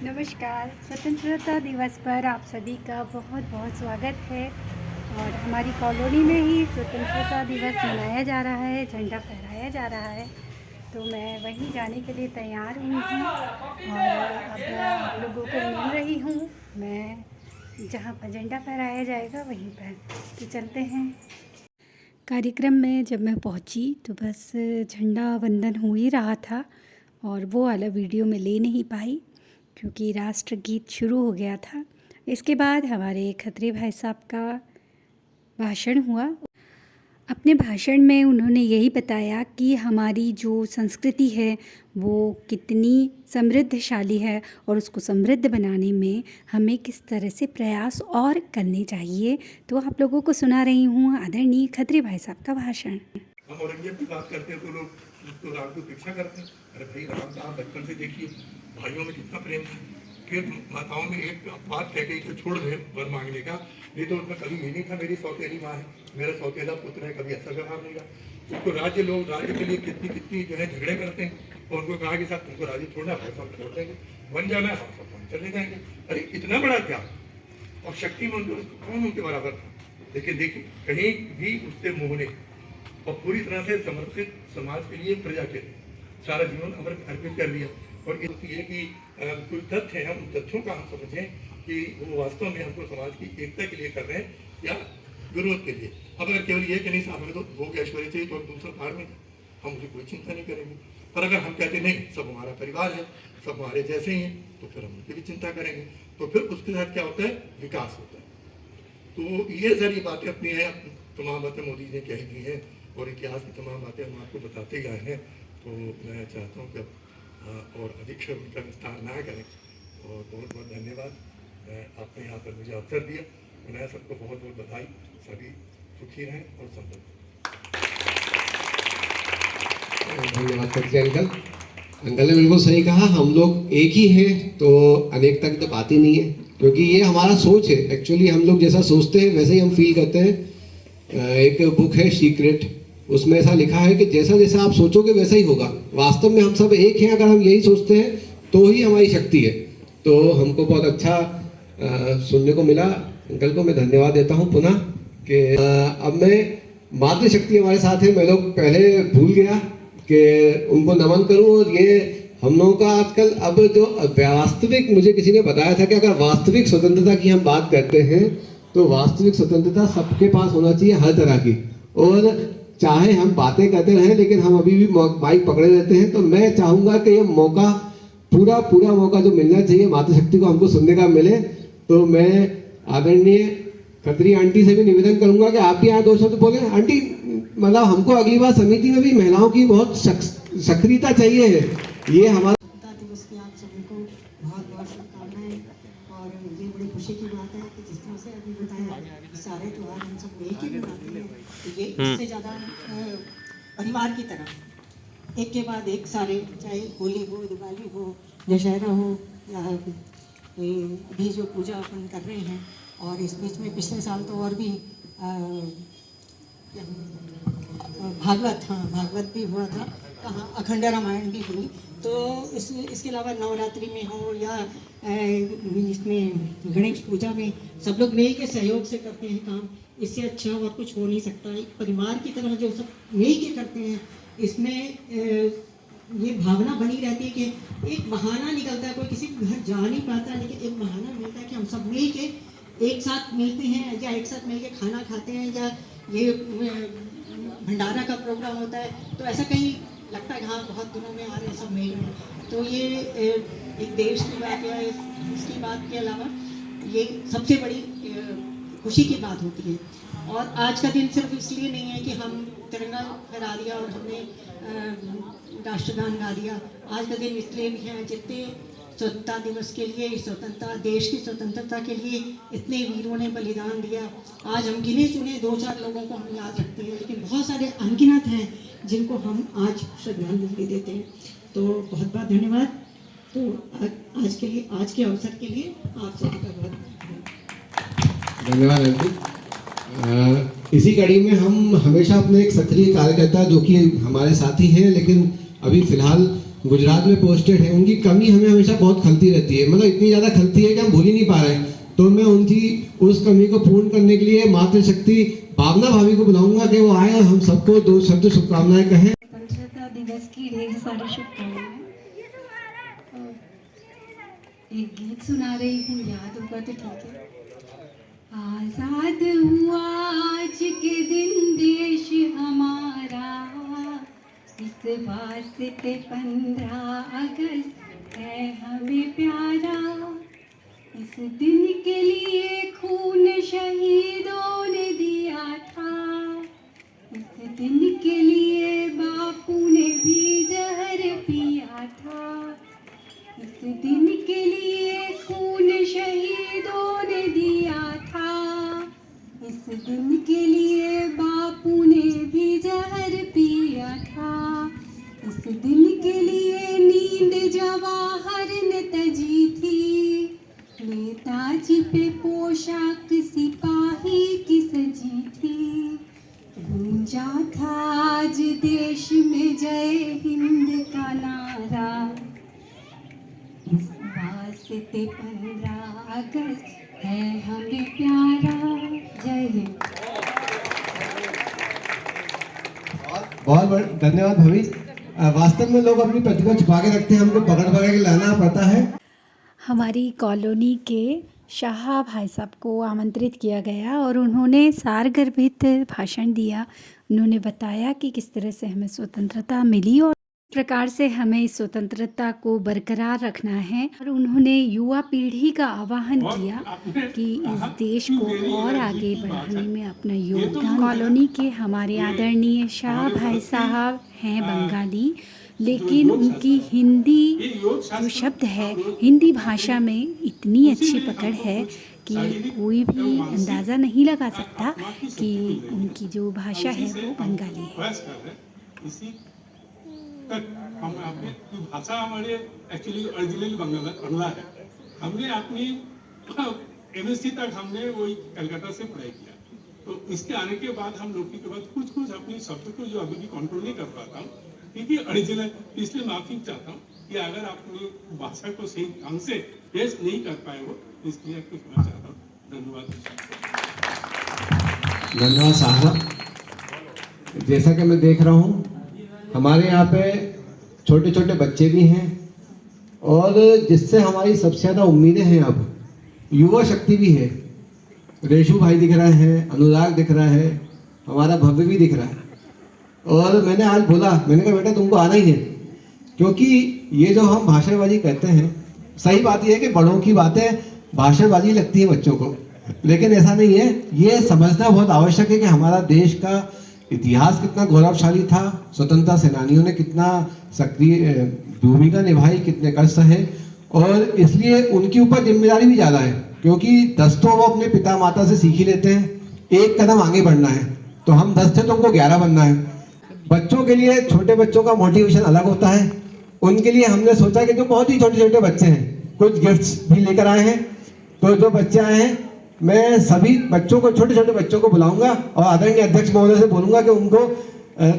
नमस्कार। स्वतंत्रता दिवस पर आप सभी का बहुत बहुत स्वागत है। और हमारी कॉलोनी में ही स्वतंत्रता दिवस मनाया जा रहा है, झंडा फहराया जा रहा है। तो मैं वहीं जाने के लिए तैयार हुई हूँ और अब आप लोगों को मिल रही हूँ। मैं जहाँ पर झंडा फहराया जाएगा वहीं पर तो चलते हैं। कार्यक्रम में जब मैं पहुँची तो बस झंडा वंदन हो ही रहा था और वो वाला वीडियो में ले नहीं पाई क्योंकि राष्ट्रगीत शुरू हो गया था। इसके बाद हमारे खत्री भाई साहब का भाषण हुआ। अपने भाषण में उन्होंने यही बताया कि हमारी जो संस्कृति है वो कितनी समृद्धशाली है और उसको समृद्ध बनाने में हमें किस तरह से प्रयास और करने चाहिए। तो आप लोगों को सुना रही हूँ आदरणीय खत्री भाई साहब का भाषण। हम औरंगजेब की बात करते हैं तो लोग तो राम की उपेक्षा करते हैं। अरे भाई, राम साहब बचपन से देखिए भाइयों में कितना प्रेम था। फिर माताओं में एक बात कह गई कि छोड़ दे वर मांगने का, नहीं तो उनका कभी ये नहीं था मेरी सौतेली माँ है, मेरा सौतेला पुत्र है, कभी ऐसा व्यवहार नहीं रहा। उसको लोग राज्य के लिए कितनी कितनी जो है झगड़े करते हैं और उनको कहा कि साहब तुमको राज्य छोड़ना है, हम छोड़ देंगे, बन जाना है, हम चले जाएंगे। अरे इतना बड़ा त्याग और शक्ति में कौन उनके बराबर था। लेकिन देखिए कहीं भी उससे मोह नहीं और पूरी तरह से समर्पित समाज के लिए, प्रजा के लिए सारा जीवन अर्पित कर दिया। और ये कि कोई तथ्य है, उन तथ्यों का हम समझें कि वो वास्तव में हमको समाज की एकता के लिए कर रहे हैं या जरूरत के लिए। अब अगर केवल ये कि नहीं साहब हमें तो भोग ऐश्वर्य चाहिए तो हम दूसरा भार में हम मुझे कोई चिंता नहीं करेंगे। पर अगर हम कहते नहीं सब हमारा परिवार है, सब हमारे जैसे ही हैं, तो फिर हम उनकी भी चिंता करेंगे। तो फिर उसके साथ क्या होता है, विकास होता है। तो ये सारी बातें अपनी है, तमाम बातें मोदी जी ने कही दी हैं और इतिहास की तमाम बातें हम आपको बताते गए हैं। तो मैं चाहता हूँ कि और अधिक से उनका विस्तार ना करें। और बहुत बहुत धन्यवाद, आपने यहाँ पर मुझे अवसर दिया। मैं सबको बहुत बहुत बधाई। सभी सुखी रहें और समृद्ध। धन्यवाद खत्री अंकल। अंकल ने बिल्कुल सही कहा, हम लोग एक ही हैं तो अनेकता की तो बात ही नहीं है, क्योंकि ये हमारा सोच है। एक्चुअली हम लोग जैसा सोचते हैं वैसे ही हम फील करते हैं। एक बुक है सीक्रेट, उसमें ऐसा लिखा है कि जैसा जैसा आप सोचोगे वैसा ही होगा। वास्तव में हम सब एक हैं, अगर हम यही सोचते हैं तो ही हमारी शक्ति है। तो हमको बहुत अच्छा सुनने को मिला। अंकल को मैं धन्यवाद देता हूँ पुनः कि अब मैं मातृशक्ति हमारे साथ है, मैं लोग पहले भूल गया कि उनको नमन करूँ। और ये हम लोगों का आजकल अब जो वास्तविक, मुझे किसी ने बताया था कि अगर वास्तविक स्वतंत्रता की हम बात करते हैं तो वास्तविक स्वतंत्रता सबके पास होना चाहिए, हर तरह की। और चाहे हम बातें करते रहें लेकिन हम अभी भी माइक पकड़े रहते हैं। तो मैं चाहूँगा कि ये मौका पूरा मौका जो मिलना चाहिए मातृशक्ति को हमको सुनने का मिले। तो मैं आदरणीय खत्री आंटी से भी निवेदन करूँगा कि आप भी यहाँ दो शब्द बोलें। आंटी, मतलब हमको अगली बार समिति में भी महिलाओं की बहुत सक्रियता चाहिए है। ये हमारा स्वतंत्रता दिवस की आप सभी को बहुत बहुत शुभकामनाएं। और ये बड़ी खुशी की बात है कि जिस तरह से अभी बताया सारे त्यौहार हम सब एक ही मनाते हैं। तो ये इससे ज़्यादा परिवार की तरह एक के बाद एक सारे, चाहे होली हो, दिवाली हो, दशहरा हो या अभी जो पूजा अपन कर रहे हैं। और इस बीच में पिछले साल तो और भी भागवत भी हुआ था, कहाँ अखंड रामायण भी हुई। तो इसके अलावा नवरात्रि में हो या इसमें गणेश पूजा में सब लोग मिल के सहयोग से करते हैं काम। इससे अच्छा और कुछ हो नहीं सकता। एक परिवार की तरह जो सब मिल के करते हैं, इसमें ये भावना बनी रहती है कि एक बहाना निकलता है। कोई किसी के घर जा नहीं पाता लेकिन एक बहाना मिलता है कि हम सब मिल के एक साथ मिलते हैं या एक साथ मिल के खाना खाते हैं या ये भंडारा का प्रोग्राम होता है। तो ऐसा कहीं लगता है हाँ बहुत दिनों में आ रहे हैं सब मिल रहे हैं। तो ये एक देश की बात या इसकी बात के अलावा ये सबसे बड़ी खुशी की बात होती है। और आज का दिन सिर्फ इसलिए नहीं है कि हम तिरंगा फहरा दिया और हमने राष्ट्रगान गा दिया। आज का दिन इसलिए भी है, जितने स्वतंत्रता दिवस के लिए, स्वतंत्रता, देश की स्वतंत्रता के लिए इतने वीरों ने बलिदान दिया। आज हम गिने चुने 2-4 लोगों को हम याद रखते हैं, लेकिन बहुत सारे अनगिनत हैं जिनको हम आज श्रद्धांजलि देते हैं। तो बहुत बहुत धन्यवाद। तो आज के लिए, आज के अवसर के लिए आप सभी का बहुत धन्यवाद आंटी। इसी कड़ी में हम हमेशा अपने एक सक्रिय कार्यकर्ता जो कि हमारे साथी हैं लेकिन अभी फिलहाल गुजरात में पोस्टेड है, उनकी कमी हमें हमेशा बहुत खलती रहती है, मतलब इतनी ज़्यादा खलती है कि हम भूल ही नहीं पा रहे हैं। तो मैं उनकी उस कमी को पूर्ण करने के लिए मातृशक्ति भावना भाभी को बुलाऊंगा कि वो आए और हम सबको 2 शब्द शुभकामनाएं कहें। स्वतंत्रता दिवस की ढेर सारी शुभकामनाएं। एक गीत सुना रही हूँ, याद होगा तो ठीक है। आजाद हुआ आज के दिन देश हमारा, इस वास्ते 15 अगस्त है हमें प्यारा। इस दिन के लिए खून शहीदों ने दिया था, इस दिन के लिए बापू ने भी जहर पिया था। इस दिन के लिए खून शहीदों ने दिया था, इस दिन के लिए बापू ने भी जहर पिया था। इस दिन के लिए नींद जवाहर ने तजी थी, नेताजी पे पोशाक सिपाही की सजी थी। गूंजा था आज देश में जय हिंद का नारा, इस वास्ते 15 अगस्त है हमें प्यारा। जय हिंद। बहुत बहुत धन्यवाद भाभी। वास्तव में लोग अपनी प्रतिभा छुपा के रखते हैं, हमको पकड़ पकड़ के लाना पड़ता है। हमारी कॉलोनी के शाह भाई साहब को आमंत्रित किया गया और उन्होंने सारगर्भित भाषण दिया। उन्होंने बताया कि किस तरह से हमें स्वतंत्रता मिली और किस प्रकार से हमें इस स्वतंत्रता को बरकरार रखना है। और उन्होंने युवा पीढ़ी का आह्वान किया कि इस देश को और आगे बढ़ाने में अपना योगदान। कॉलोनी के हमारे आदरणीय शाह भाई साहब हैं बंगाली, लेकिन उनकी हिंदी जो शब्द है, हिंदी भाषा में इतनी अच्छी पकड़ है कि कोई भी अंदाज़ा नहीं लगा सकता कि उनकी जो भाषा है वो बंगाली है। इसी तक हम अपनी भाषा हमारे एक्चुअली ओरिजिनल बांग्ला है। हमने अपनी MSc तक हमने वही कलकत्ता से पढ़ाई किया। तो इसके आने के बाद हम लोग के बाद कुछ अपने शब्द को जो अभी भी कंट्रोल नहीं कर पाता हूँ, क्योंकि ओरिजिनल, इसलिए माफी चाहता हूँ कि अगर अपनी भाषा को सही ढंग से पेश नहीं कर पाए हो, इसलिए आपको कहना चाहता हूँ। धन्यवाद। धन्यवाद साहब। जैसा कि मैं देख रहा हूँ हमारे यहाँ पे छोटे छोटे बच्चे भी हैं और जिससे हमारी सबसे ज़्यादा उम्मीदें हैं, अब युवा शक्ति भी है। रेशु भाई दिख रहा है, अनुराग दिख रहा है, हमारा भव्य भी दिख रहा है। और मैंने आज बोला, मैंने कहा बेटा तुमको आना ही है, क्योंकि ये जो हम भाषणबाजी कहते हैं, सही बात यह है कि बड़ों की बातें भाषणबाजी लगती है बच्चों को, लेकिन ऐसा नहीं है। ये समझना बहुत आवश्यक है कि हमारा देश का इतिहास कितना गौरवशाली था, स्वतंत्रता सेनानियों ने कितना सक्रिय भूमिका निभाई, कितने कष्ट सहे, और इसलिए उनके ऊपर जिम्मेदारी भी ज़्यादा है, क्योंकि 10 तो वो अपने पिता माता से सीख ही लेते हैं, एक कदम आगे बढ़ना है। तो हम 10 थे तो उनको 11 बनना है। बच्चों के लिए, छोटे बच्चों का मोटिवेशन अलग होता है। उनके लिए हमने सोचा कि जो बहुत ही छोटे छोटे बच्चे हैं, कुछ गिफ्ट्स भी लेकर आए हैं। तो जो बच्चे आए हैं, मैं सभी बच्चों को, छोटे छोटे बच्चों को बुलाऊंगा और आदरणीय अध्यक्ष महोदय से बोलूंगा कि उनको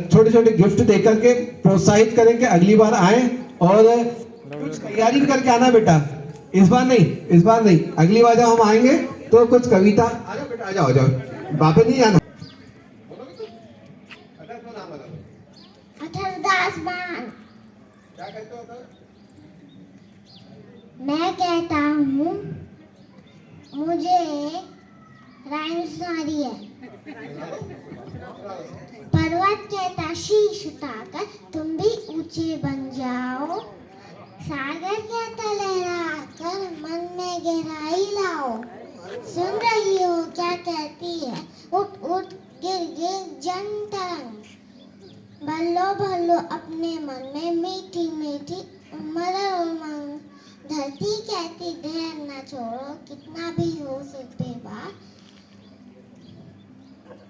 छोटे छोटे गिफ्ट देकर के प्रोत्साहित करें कि अगली बार आए और कुछ तैयारी भी करके आना बेटा। इस बार नहीं, अगली बार जब हम आएंगे तो कुछ कविता। आ जाओ बेटा, आ जाओ, वापस नहीं जाना। क्या कहते हो? मैं कहता हूँ, मुझे राइम सुना रही है। पर्वत कहता शीश उठाकर तुम भी ऊंचे बन जाओ, सागर कहता लहराकर मन में गहराई लाओ। सुन रही हो क्या कहती है, उठ उठ गिर गिर जन तरंग, भलो भलो अपने मन में मीठी मीठी मदर उमंग। धरती कहती ढेर न छोड़ो, कितना भी हो सिर पे बार।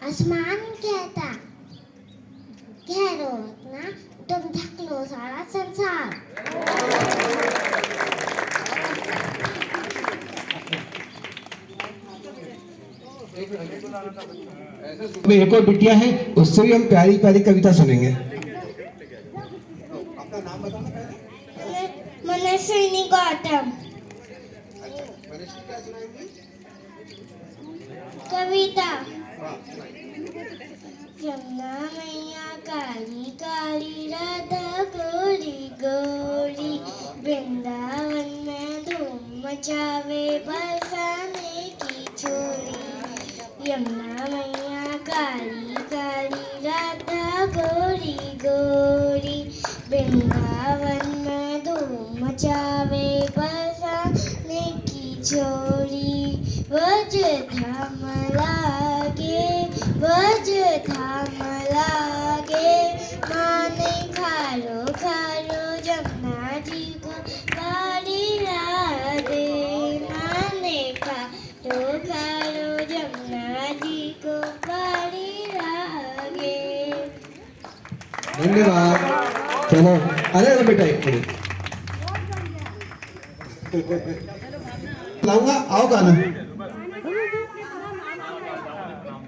आसमान कहता ठहरो इतना, तुम ढक लो सारा संसार। एक और बिटिया है, उससे भी हम प्यारी प्यारी कविता सुनेंगे। अपना नाम बताना पहले। कविता। यमुना मैया काली काली, राधा गोरी गोरी, वृंदावन में धूम मचावे बरसाने की छोरी। यमुना मैया काली काली, राधा गोरी गोरी, वृंदावन में धूम मचावे बरसाने की छोरी। वज धाम लागे, वज धाम लागे, माने खारो खारो जमुना जी को बाड़ी ला दे। माने खारो खारो जमुना जी को बाड़ी लागे। धन्यवाद। चलो अरे बेटा एक मिनट लाऊंगा, आओ गाना,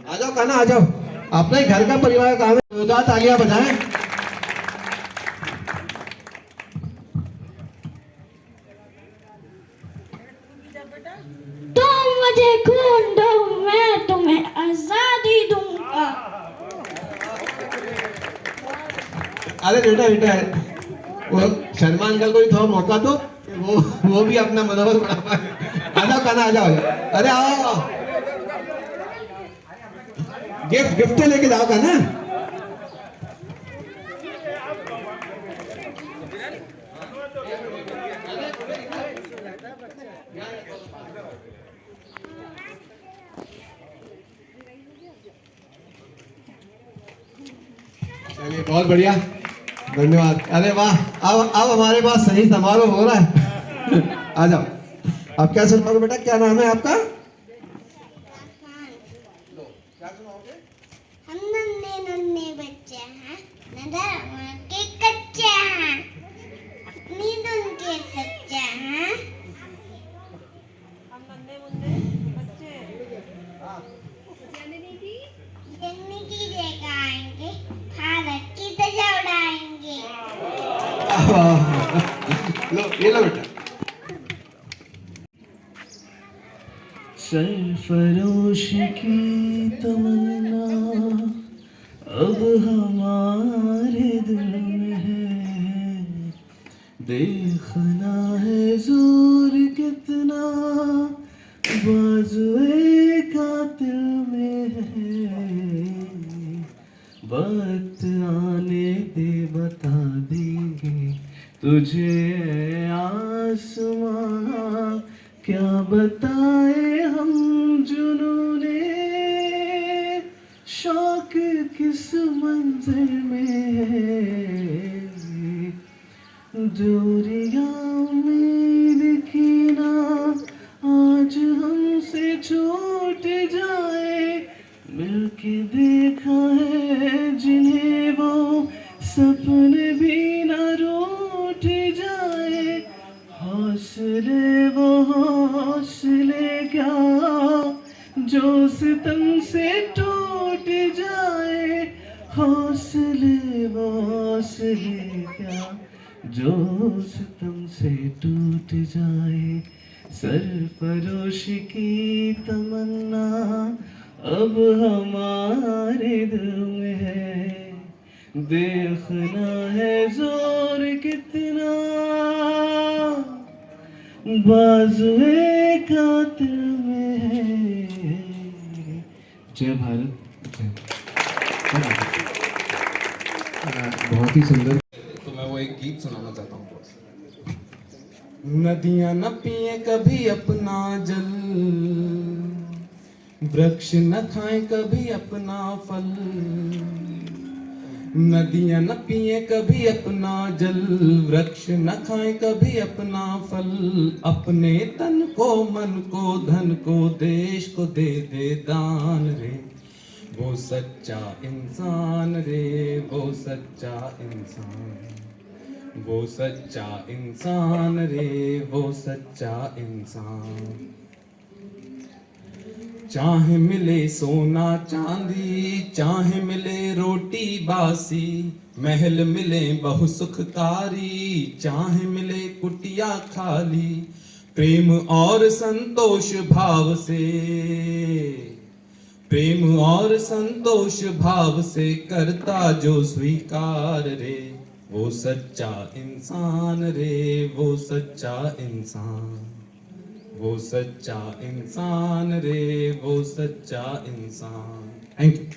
आ जाओ गाना, आ जाओ। अपने घर का परिवार का काम है, जोरदार तालियां बजाएं। तुम मुझे खून दो, मैं तुम्हें आजादी दूंगा। अरे बेटा बेटा वो शर्मा अंकल को भी थोड़ा मौका दो, वो भी अपना मनोबल बढ़ा पाए। आ जाओ गाना, आ जाओ। अरे आओ, गिफ्ट तो लेके जाओ गाना। चलिए बहुत बढ़िया, धन्यवाद। अरे वाह, अब हमारे पास सही समारोह हो रहा है। आ जाओ, अब क्या सुनाओगे बेटा, क्या नाम है आपका? हम नन्हे नन्हे बच्चे हैं, नजर के कच्चे हैं, अपनी धुन के सच्चे हैं। हम नन्हे मुन्ने बच्चे जिंदगी देखाएंगे, भारत की ध्वजा उड़ाएंगे। लो ये लो बेटा। सरफरोश की तमन्ना अब हमारे दिल में है, देखना है जोर कितना बाजुए कातिल में है। वक्त आने दे बता देंगे तुझे आसमां, क्या बताए हम जुनूने शौक किस मंजिल में है। दूरियां उम्मीद की ना आज हमसे छूट जाए, मिलके देखा है जिन्हें वो सपने भी ना रूठ जाए। हौसले वो हौसले क्या जो सितम से टूट जाए, हौसले वो हौसले क्या जो सितम से टूट जाए। सरफरोश की तमन्ना अब हमारे दिल में है, देखना है जोर कितना बाजुए कातिल में है। जय भारत। बहुत ही सुंदर। तो मैं वो एक गीत सुनाना चाहता हूँ। नदियां न पिए कभी अपना जल, वृक्ष न खाए कभी अपना फल। नदियां न पिए कभी अपना जल, वृक्ष न खाए कभी अपना फल। अपने तन को मन को धन को देश को दे दे दान रे, वो सच्चा इंसान रे, वो सच्चा इंसान। वो सच्चा इंसान रे, वो सच्चा इंसान। चाहे मिले सोना चांदी, चाहे मिले रोटी बासी, महल मिले बहु सुखकारी, चाहे मिले कुटिया खाली, प्रेम और संतोष भाव से, प्रेम और संतोष भाव से करता जो स्वीकार रे, वो सच्चा इंसान रे, वो सच्चा इंसान, वो सच्चा इंसान रे, वो सच्चा इंसान। Thank you.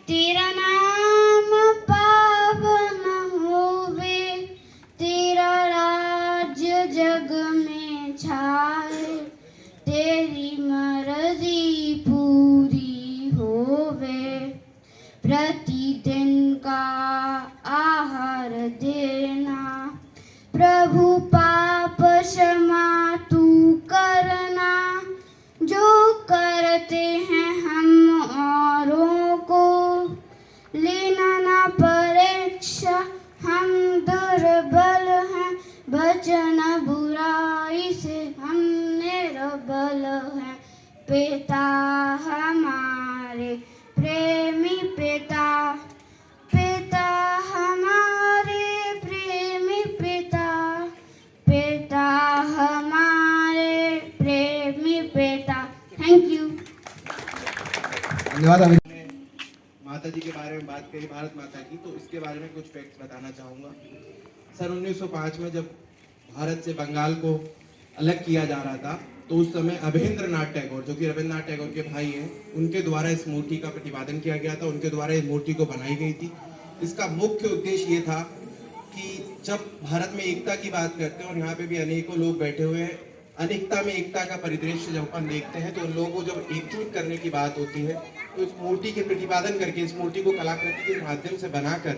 तेरा नाम पावन होवे, तेरा राज्य जग में छाए, तेरी मर्जी पूरी होवे, प्रतिदिन का आहार देना, प्रभु पाप क्षमा तू करना, जो करते हैं हम औरों को, लेना ना परीक्षा, हम दुर्बल हैं, बचना बुराई से, हम निर्बल हैं। पिता हमारे प्रेमी पिता, पिता हमारे प्रेमी पिता, पिता हमारे प्रेमी पिता। Thank you. धन्यवाद। हमने माता जी के बारे में बात करी, भारत माता की, तो इसके बारे में कुछ फैक्ट्स बताना चाहूँगा। सन 1905 में जब भारत से बंगाल को अलग किया जा रहा था, तो उस समय अवधेंद्रनाथ टैगोर, जो कि रविंद्रनाथ टैगोर के भाई हैं, उनके द्वारा इस मूर्ति का प्रतिपादन किया गया था, उनके द्वारा इस मूर्ति को बनाई गई थी। इसका मुख्य उद्देश्य ये था कि जब भारत में एकता की बात करते हैं, और यहाँ पे भी अनेकों लोग बैठे हुए हैं, अनेकता में एकता का परिदृश्य जब अपन देखते हैं, तो उन लोगों को जब एकजुट करने की बात होती है, तो इस मूर्ति के प्रतिपादन करके, इस मूर्ति को कलाकृति के माध्यम से बनाकर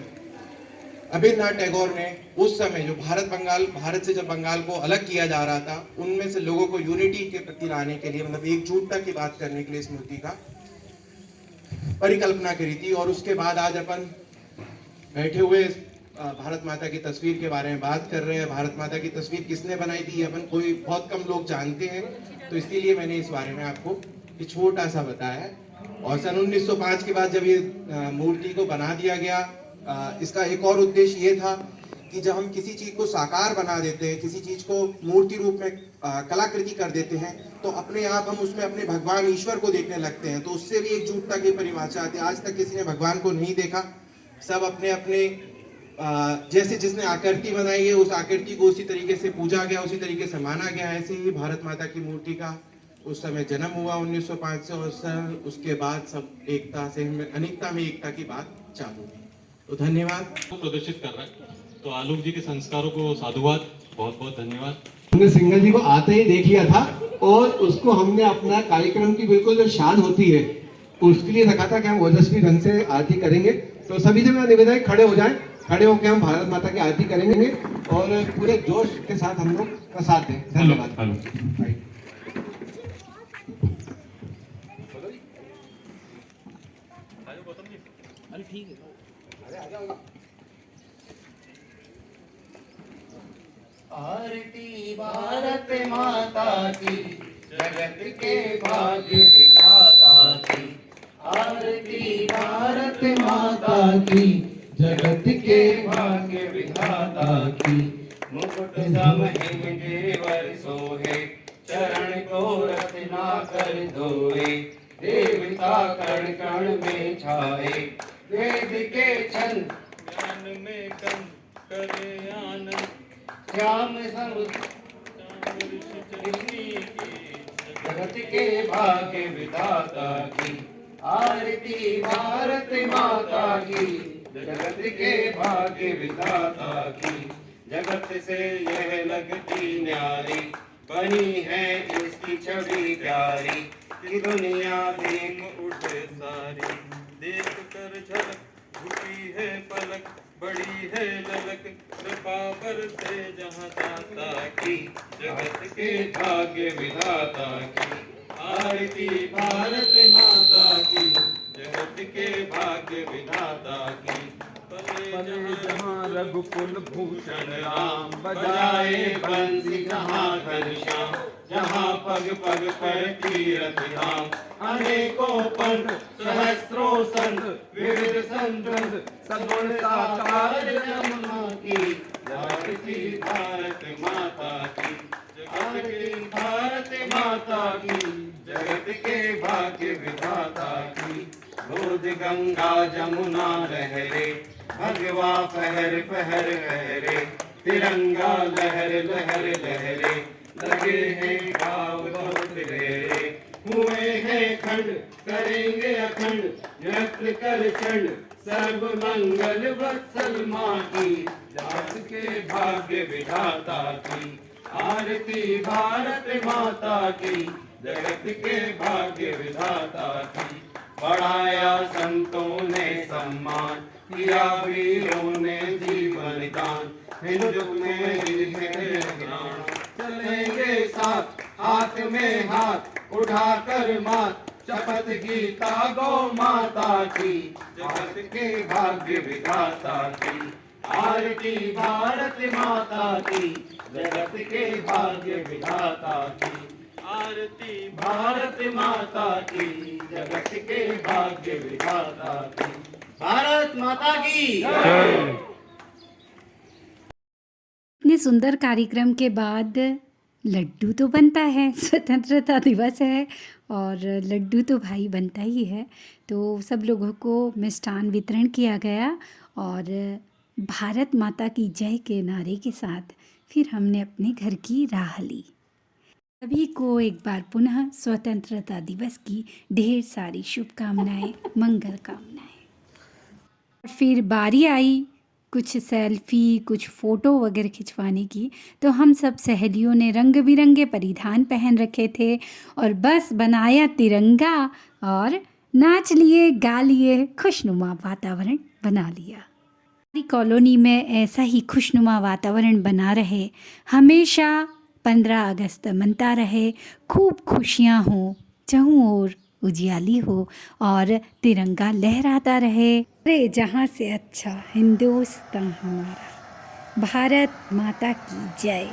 अवधेंद्रनाथ टैगोर ने उस समय जो भारत से जब बंगाल को अलग किया जा रहा था, उनमें से लोगों को यूनिटी के प्रति लाने के लिए, मतलब एकजुटता की बात करने के लिए इस मूर्ति का परिकल्पना करी थी। और उसके बाद आज अपन बैठे हुए भारत माता की तस्वीर के बारे में बात कर रहे हैं। भारत माता की तस्वीर किसने बनाई थी, अपन कोई बहुत कम लोग जानते हैं, तो इसीलिए मैंने इस बारे में आपको एक छोटा सा बताया है। और सन 1905 के बाद जब ये मूर्ति को बना दिया गया, इसका एक और उद्देश्य ये था कि जब हम किसी चीज को साकार बना देते हैं, किसी चीज को मूर्ति रूप में कलाकृति कर देते हैं, तो अपने आप हम उसमें अपने भगवान ईश्वर को देखने लगते हैं। तो उससे भी एकजुटता की परिभाषा आती है। आज तक किसी ने भगवान को नहीं देखा, सब अपने अपने जैसे जिसने आकृति बनाई है, उस आकृति को उसी तरीके से पूजा गया, उसी तरीके से माना गया। ऐसे ही भारत माता की मूर्ति का उस समय जन्म हुआ 1905 से, और उसके बाद सब एकता से, अनेकता में एकता की बात चालू हुई। तो धन्यवाद। प्रदर्शित कर रहा है, तो आलोक जी के संस्कारों को साधुवाद, बहुत बहुत धन्यवाद। हमने सिंगल जी को आते ही देख लिया था, और उसको हमने अपना कार्यक्रम की बिल्कुल जो शान होती है उसके लिए रखा था कि हम ओजस्वी ढंग से आरती करेंगे। तो सभी से मेरा निवेदन है खड़े हो जाएं, खड़े होकर हम भारत माता की आरती करेंगे और पूरे जोश के साथ हम लोग का साथ दें। धन्यवाद। आरती भारत माता की, जगत के भाग्य विधाता की। आरती भारत माता की, जगत के भाग्य विधाता की। मुकुट समहिम जेवर सोहे, चरण को रत्ना कर धोए। देवता कण कण में छाए, वेद के छंद ज्ञान में कम करे आनंद। श्याम जगत के भाग्य विधाता की। आरती भारत माता की, जगत के भाग्य विधाता की। जगत से यह लगती न्यारी, बनी है इसकी छवि प्यारी। कि दुनिया देख उठे सारी, देख कर झलक झुकी है पलक। बड़ी है ललक कृपा बरसे जहाँ दाता की। जगत के भाग्य विधाता की। आरती भारत माता की, जगत के भाग्य विधाता की। पले जहाँ रघुकुल भूषण राम, बजाए बंसी जहाँ घनश्याम। जहाँ पग पग पर तीरथ धाम, अनेकों पंथ सहस्त्रों संत विविध संत सगुण साकार जमुना की जागती भारत माता की जागती भारत माता की जगत के भाग्य विधाता की गोद गंगा जमुना लहरे भगवा पहर पहर लहरे तिरंगा लहर लहर लहरे लगे हैं भाव बहुत गहरे हुए हैं खंड करेंगे अखंड नृत्य कर चंड सर्व मंगल वत्सल माँ की जात के भाग्य विधाता की आरती भारत माता की जगत के भाग्य विधाता की बढ़ाया संतों ने सम्मान किया वीरों ने जीवन दान हिंदू में प्राण चलेंगे साथ हाथ में हाथ उठाकर मात शपथ गीता गौ माता की जगत के भाग्य विधाता की आरती भारत माता की जगत के भाग्य विधाता की आरती भारत माता की जगत के भाग्य विधाता की भारत माता की इतने सुंदर कार्यक्रम के बाद लड्डू तो बनता है, स्वतंत्रता दिवस है और लड्डू तो भाई बनता ही है। तो सब लोगों को मिष्ठान वितरण किया गया और भारत माता की जय के नारे के साथ फिर हमने अपने घर की राह ली। सभी को एक बार पुनः स्वतंत्रता दिवस की ढेर सारी शुभकामनाएं, मंगल कामनाएं। फिर बारी आई कुछ सेल्फी, कुछ फ़ोटो वगैरह खिंचवाने की। तो हम सब सहेलियों ने रंग बिरंगे परिधान पहन रखे थे और बस बनाया तिरंगा और नाच लिए, गा लिए, खुशनुमा वातावरण बना लिया। हमारी कॉलोनी में ऐसा ही खुशनुमा वातावरण बना रहे, हमेशा 15 अगस्त मनता रहे, खूब खुशियाँ हों, चारों ओर उजियाली हो और तिरंगा लहराता रहे। अरे जहाँ से अच्छा हिंदुस्तान हमारा, भारत माता की जय।